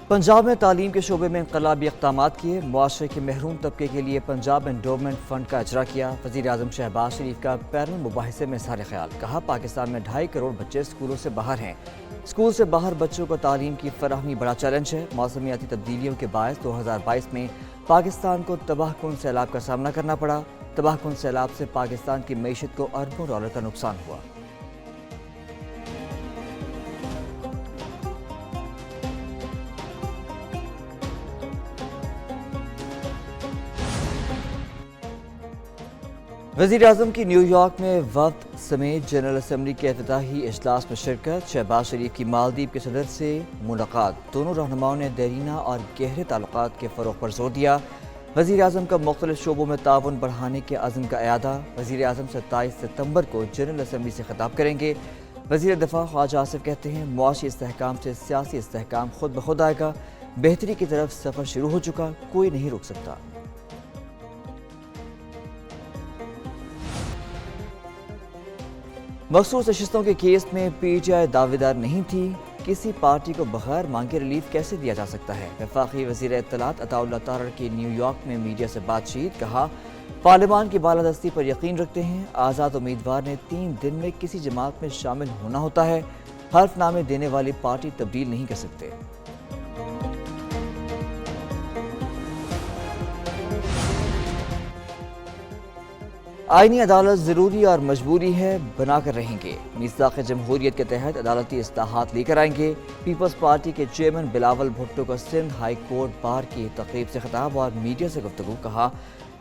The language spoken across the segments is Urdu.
پنجاب میں تعلیم کے شعبے میں انقلابی اقدامات کیے، معاشرے کے محروم طبقے کے لیے پنجاب انڈومنٹ فنڈ کا اجرا کیا۔ وزیر اعظم شہباز شریف کا پیرل مباحثے میں اظہار خیال، کہا پاکستان میں 2.5 کروڑ بچے اسکولوں سے باہر ہیں، اسکول سے باہر بچوں کو تعلیم کی فراہمی بڑا چیلنج ہے۔ موسمیاتی تبدیلیوں کے باعث 2022 میں پاکستان کو تباہ کن سیلاب کا سامنا کرنا پڑا، تباہ کن سیلاب سے پاکستان کی معیشت کو اربوں ڈالر کا نقصان ہوا۔ وزیر اعظم کی نیو یارک میں وفد سمیت جنرل اسمبلی کے افتتاحی اجلاس میں شرکت، شہباز شریف کی مالدیپ کے صدر سے ملاقات، دونوں رہنماؤں نے دیرینہ اور گہرے تعلقات کے فروغ پر زور دیا۔ وزیر اعظم کا مختلف شعبوں میں تعاون بڑھانے کے عزم کا اعادہ، وزیر اعظم 27 ستمبر کو جنرل اسمبلی سے خطاب کریں گے۔ وزیر دفاع خواجہ آصف کہتے ہیں معاشی استحکام سے سیاسی استحکام خود بخود آئے گا، بہتری کی طرف سفر شروع ہو چکا، کوئی نہیں روک سکتا۔ مخصوص نشستوں کے کیس میں پی ٹی آئی دعوے دار نہیں تھی، کسی پارٹی کو بغیر مانگے ریلیف کیسے دیا جا سکتا ہے؟ وفاقی وزیر اطلاعات عطا اللہ تارڑ کی نیو یارک میں میڈیا سے بات چیت، کہا پارلیمان کی بالادستی پر یقین رکھتے ہیں، آزاد امیدوار نے 3 دن میں کسی جماعت میں شامل ہونا ہوتا ہے، حلف نامے دینے والی پارٹی تبدیل نہیں کر سکتے۔ آئینی عدالت ضروری اور مجبوری ہے، بنا کر رہیں گے، میثاق جمہوریت کے تحت عدالتی اصلاحات لے کر آئیں گے۔ پیپلز پارٹی کے چیئرمین بلاول بھٹو کا سندھ ہائی کورٹ بار کی تقریب سے خطاب اور میڈیا سے گفتگو، کہا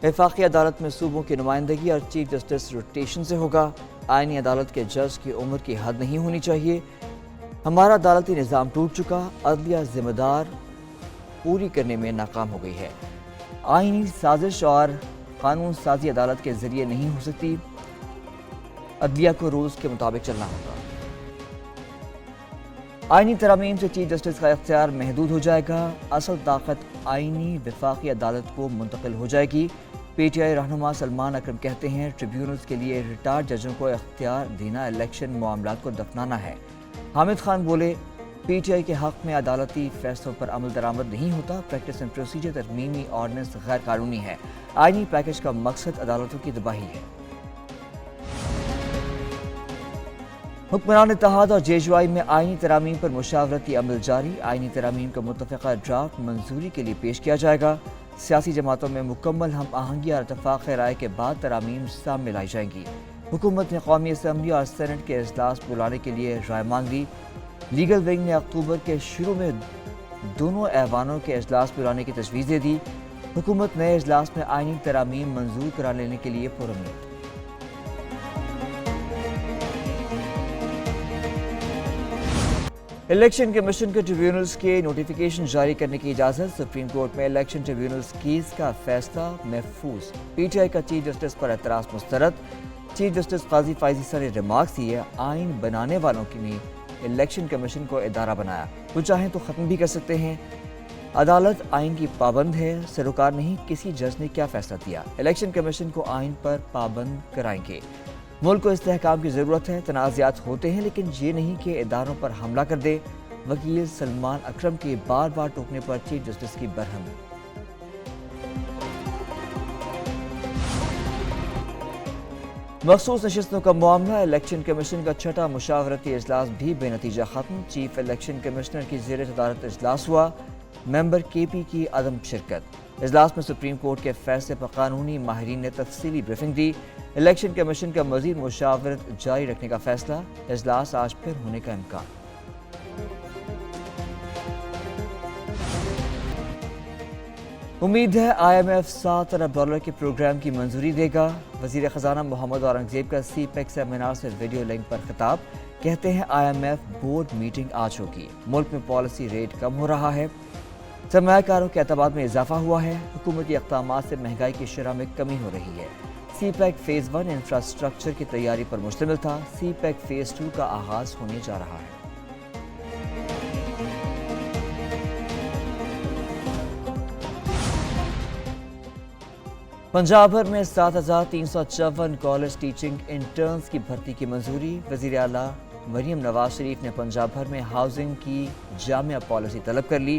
وفاقی عدالت میں صوبوں کی نمائندگی اور چیف جسٹس روٹیشن سے ہوگا، آئینی عدالت کے جج کی عمر کی حد نہیں ہونی چاہیے، ہمارا عدالتی نظام ٹوٹ چکا، عدلیہ ذمہ دار پوری کرنے میں ناکام ہو گئی ہے، آئینی سازش اور قانون سازی عدالت کے ذریعے نہیں ہو سکتی، عدلیہ کو رولز کے مطابق چلنا ہوگا۔ آئینی ترامیم سے چیف جسٹس کا اختیار محدود ہو جائے گا، اصل طاقت آئینی وفاقی عدالت کو منتقل ہو جائے گی۔ پی ٹی آئی رہنما سلمان اکرم کہتے ہیں ٹریبیونلز کے لیے ریٹائرڈ ججوں کو اختیار دینا الیکشن معاملات کو دفنانا ہے۔ حامد خان بولے پی ٹی آئی کے حق میں عدالتی فیصلوں پر عمل درآمد نہیں ہوتا، پریکٹس اینڈ پروسیجر ترمیمی آرڈیننس غیر قانونی ہے، آئینی پیکج کا مقصد عدالتوں کی تباہی ہے۔ حکمران اتحاد اور جے یو آئی میں آئینی ترامیم پر مشاورتی عمل جاری، آئینی ترامیم کا متفقہ ڈرافٹ منظوری کے لیے پیش کیا جائے گا، سیاسی جماعتوں میں مکمل ہم آہنگی اور اتفاق رائے کے بعد ترامیم سامنے لائی جائیں گی۔ حکومت نے قومی اسمبلی اور سینٹ کے اجلاس بلانے کے لیے رائے مانگ لی، لیگل ونگ نے اکتوبر کے شروع میں دونوں ایوانوں کے اجلاس بلانے کی تجویز دے دی، حکومت نئے اجلاس میں آئینی ترامیم منظور کرا لینے کے لیے پرامید۔ الیکشن کمیشن کے ٹریبیونلز کے نوٹیفیکیشن جاری کرنے کی اجازت، سپریم کورٹ میں الیکشن ٹریبیونلز کیس کا فیصلہ محفوظ، پی ٹی آئی کا چیف جسٹس پر اعتراض مسترد، چیف جسٹس قاضی فائزی سر نے ریمارکس دیے آئین بنانے والوں کی نے الیکشن کمیشن کو ادارہ بنایا، وہ چاہیں تو ختم بھی کر سکتے ہیں، عدالت آئین کی پابند ہے، سروکار نہیں کسی جج نے کیا فیصلہ دیا، الیکشن کمیشن کو آئین پر پابند کرائیں گے، ملک کو استحکام کی ضرورت ہے، تنازعات ہوتے ہیں لیکن یہ نہیں کہ اداروں پر حملہ کر دے، وکیل سلمان اکرم کے بار بار ٹوکنے پر چیف جسٹس کی برہمی۔ مخصوص نشستوں کا معاملہ، الیکشن کمیشن کا چھٹا مشاورتی اجلاس بھی بے نتیجہ ختم، چیف الیکشن کمشنر کی زیر صدارت اجلاس ہوا، ممبر کے پی کی عدم شرکت، اجلاس میں سپریم کورٹ کے فیصلے پر قانونی ماہرین نے تفصیلی بریفنگ دی، الیکشن کمیشن کا مزید مشاورت جاری رکھنے کا فیصلہ، اجلاس آج پھر ہونے کا امکان۔ امید ہے آئی ایم ایف $7 ارب کے پروگرام کی منظوری دے گا، وزیر خزانہ محمد اورنگزیب کا سی پیک سیمینار سے ویڈیو لنک پر خطاب، کہتے ہیں IMF board meeting آج ہوگی، ملک میں پالیسی ریٹ کم ہو رہا ہے، سرمایہ کاروں کے اعتماد میں اضافہ ہوا ہے، حکومتی اقدامات سے مہنگائی کی شرح میں کمی ہو رہی ہے، سی پیک فیز 1 انفراسٹرکچر کی تیاری پر مشتمل تھا، سی پیک فیز 2 کا آغاز ہونے جا رہا ہے۔ پنجاب بھر میں 7,354 کالج ٹیچنگ انٹرنز کی بھرتی کی منظوری، وزیر اعلیٰ مریم نواز شریف نے پنجاب بھر میں ہاؤسنگ کی جامع پالیسی طلب کر لی،